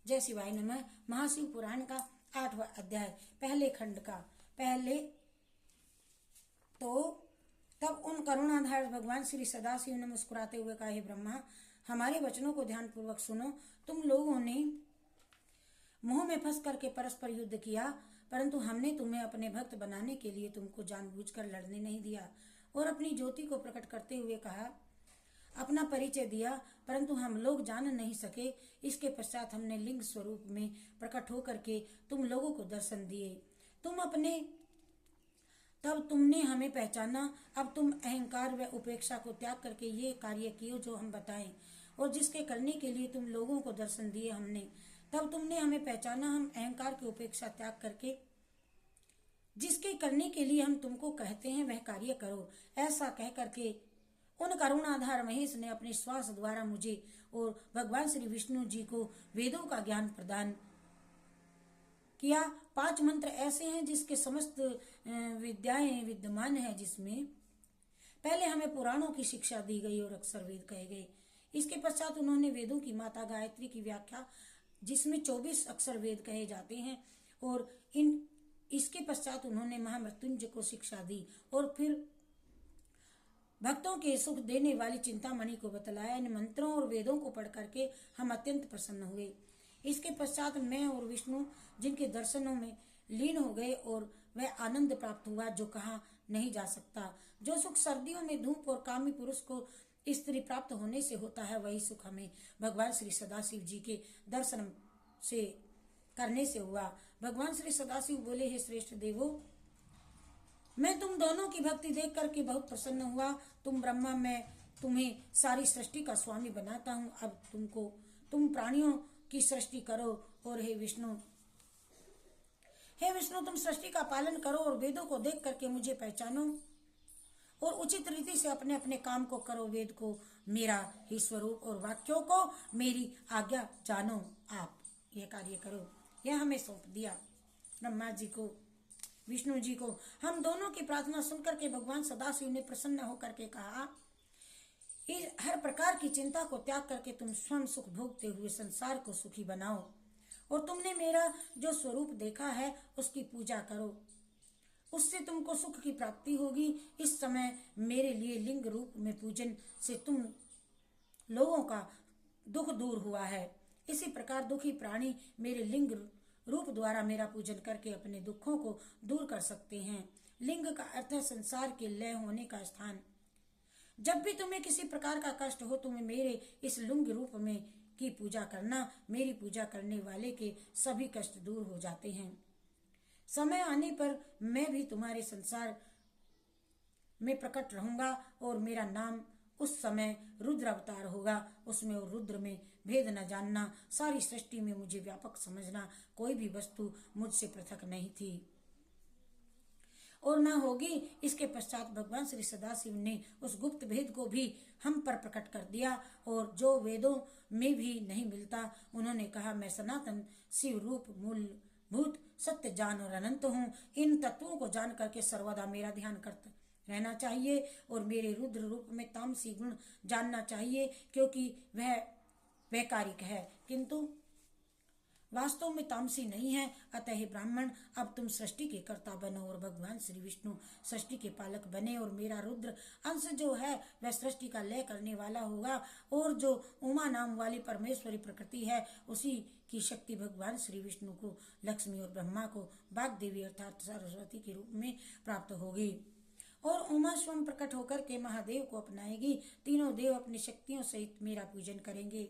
जय शिवाय नमः। महाशिव पुराण का 8वां अध्याय पहले खंड का पहले तो तब उन करुणाधार भगवान श्री सदाशिव ने मुस्कुराते हुए कहा, हे ब्रह्मा, हमारे वचनों को ध्यान पूर्वक सुनो। तुम लोगों ने मोह में फंस करके परस्पर युद्ध किया, परंतु हमने तुम्हें अपने भक्त बनाने के लिए तुमको जानबूझकर लड़ने नहीं दिया और अपनी ज्योति को प्रकट करते हुए कहा, अपना परिचय दिया, परंतु हम लोग जान नहीं सके। इसके पश्चात हमने लिंग स्वरूप में प्रकट होकर के तुम लोगों को दर्शन दिए। तब तुमने हमें पहचाना। अब तुम अहंकार व उपेक्षा को त्याग करके ये कार्य किए जो हम बताएं और जिसके करने के लिए तुम लोगों को दर्शन दिए हमने। तब तुमने हमें पहचाना। हम अहंकार की उपेक्षा त्याग करके जिसके करने के लिए हम तुमको कहते हैं वह कार्य करो। ऐसा कह करके उन करुणाधार महेश ने अपने श्वास द्वारा मुझे और भगवान श्री विष्णु जी को वेदों का ज्ञान प्रदान किया। 5 मंत्र ऐसे हैं जिसके समस्त विद्याएं विद्यमान है, जिसमें पहले हमें पुराणों की शिक्षा दी गई और अक्षर वेद कहे गए। इसके पश्चात उन्होंने वेदों की माता गायत्री की व्याख्या, जिसमें 24 अक्षर वेद कहे जाते हैं, और इसके पश्चात उन्होंने महामृत्युंजय को शिक्षा दी और फिर भक्तों के सुख देने वाली चिंतामणि को बतलाया। इन मंत्रों और वेदों को पढ़ करके हम अत्यंत प्रसन्न हुए। इसके पश्चात मैं और विष्णु जिनके दर्शनों में लीन हो गए और वह आनंद प्राप्त हुआ जो कहा नहीं जा सकता। जो सुख सर्दियों में धूप और कामी पुरुष को स्त्री प्राप्त होने से होता है, वही सुख हमें भगवान श्री सदाशिव जी के दर्शन से करने से हुआ। भगवान श्री सदाशिव बोले, हे श्रेष्ठ देवो, मैं तुम दोनों की भक्ति देख करके बहुत प्रसन्न हुआ। तुम ब्रह्मा, मैं तुम्हें सारी सृष्टि का स्वामी बनाता हूँ। अब तुम प्राणियों की सृष्टि करो। और हे विष्णु, तुम सृष्टि का पालन करो और वेदों को देख करके मुझे पहचानो और उचित रीति से अपने अपने काम को करो। वेद को मेरा ही स्वरूप और वाक्यों को मेरी आज्ञा जानो। आप यह कार्य करो। यह हमें सौंप दिया ब्रह्मा जी को, विष्णु जी को। हम दोनों की प्रार्थना सुनकर के भगवान सदाशिव ने प्रसन्न होकर के कहा, इस हर प्रकार की चिंता को त्याग करके तुम स्वयं सुख भोगते हुए संसार को सुखी बनाओ और तुमने मेरा जो स्वरूप देखा है उसकी पूजा करो, उससे तुमको सुख की प्राप्ति होगी। इस समय मेरे लिए लिंग रूप में पूजन से तुम लोगों का दुख दूर हुआ है। इसी प्रकार दुखी प्राणी मेरे लिंग रूप द्वारा मेरा पूजन करके अपने दुखों को दूर कर सकते हैं। लिंग का अर्थ है संसार के लय होने का स्थान। जब भी तुम्हें किसी प्रकार का कष्ट हो, तुम्हें मेरे इस लिंग रूप में की पूजा करना। मेरी पूजा करने वाले के सभी कष्ट दूर हो जाते हैं। समय आने पर मैं भी तुम्हारे संसार में प्रकट रहूंगा और मेरा नाम उस समय रुद्र अवतार होगा। उसमें और रुद्र में भेद न जानना। सारी सृष्टि में मुझे व्यापक समझना। कोई भी वस्तु मुझसे पृथक नहीं थी और न होगी। इसके पश्चात भगवान श्री सदाशिव ने उस गुप्त भेद को भी हम पर प्रकट कर दिया और जो वेदों में भी नहीं मिलता। उन्होंने कहा, मैं सनातन शिव रूप मूलभूत सत्य जान और अनंत हूँ। इन तत्वों को जान करके सर्वदा मेरा ध्यान करता रहना चाहिए और मेरे रुद्र रूप में तामसी गुण जानना चाहिए, क्योंकि वह वैकारिक है किंतु वास्तव में तामसी नहीं है। अतः ब्राह्मण, अब तुम सृष्टि के कर्ता बनो और भगवान श्री विष्णु सृष्टि के पालक बने और मेरा रुद्र अंश जो है वह सृष्टि का लय करने वाला होगा और जो उमा नाम वाली परमेश्वरी प्रकृति है उसी की शक्ति भगवान श्री विष्णु को, लक्ष्मी और ब्रह्मा को वाग्देवी अर्थात सरस्वती के रूप में प्राप्त होगी और उमा स्वयं प्रकट होकर के महादेव को अपनाएगी। तीनों देव अपनी शक्तियों सहित मेरा पूजन करेंगे।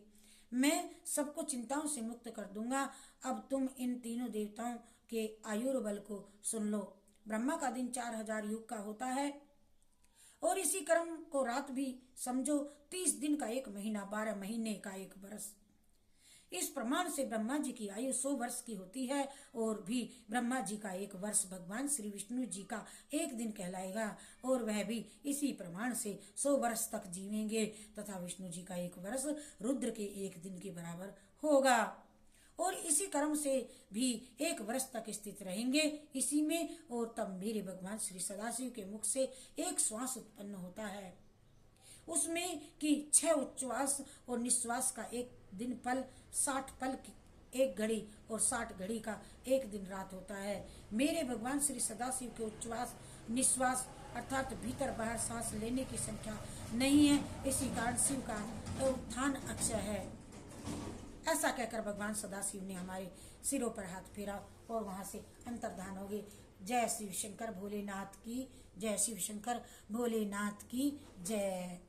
मैं सबको चिंताओं से मुक्त कर दूंगा। अब तुम इन तीनों देवताओं के आयुर्बल को सुन लो। ब्रह्मा का दिन 4000 युग का होता है और इसी क्रम को रात भी समझो। 30 दिन का 1 महीना, 12 महीने का 1 वर्ष। इस प्रमाण से ब्रह्मा जी की आयु 100 वर्ष की होती है और भी ब्रह्मा जी का 1 वर्ष भगवान श्री विष्णु जी का 1 दिन कहलाएगा और वह भी इसी प्रमाण से 100 वर्ष तक जीवेंगे तथा विष्णु जी का 1 वर्ष रुद्र के 1 दिन के बराबर होगा और इसी क्रम से भी 1 वर्ष तक स्थित रहेंगे इसी में। और तब मेरे भगवान श्री सदाशिव के मुख से एक श्वास उत्पन्न होता है, उसमें कि 6 उच्छ्वास और निश्वास का 1 दिन पल, 60 पल एक घड़ी और 60 घड़ी का एक दिन रात होता है। मेरे भगवान श्री सदाशिव के उच्छ्वास निश्वास अर्थात भीतर बाहर सांस लेने की संख्या नहीं है, इसी कारण शिव का उत्थान अक्षय है। ऐसा कहकर भगवान सदाशिव ने हमारे सिरों पर हाथ फेरा और वहां से अंतर्धान हो गए। जय शिव शंकर भोलेनाथ की जय, शिव शंकर भोलेनाथ की जय।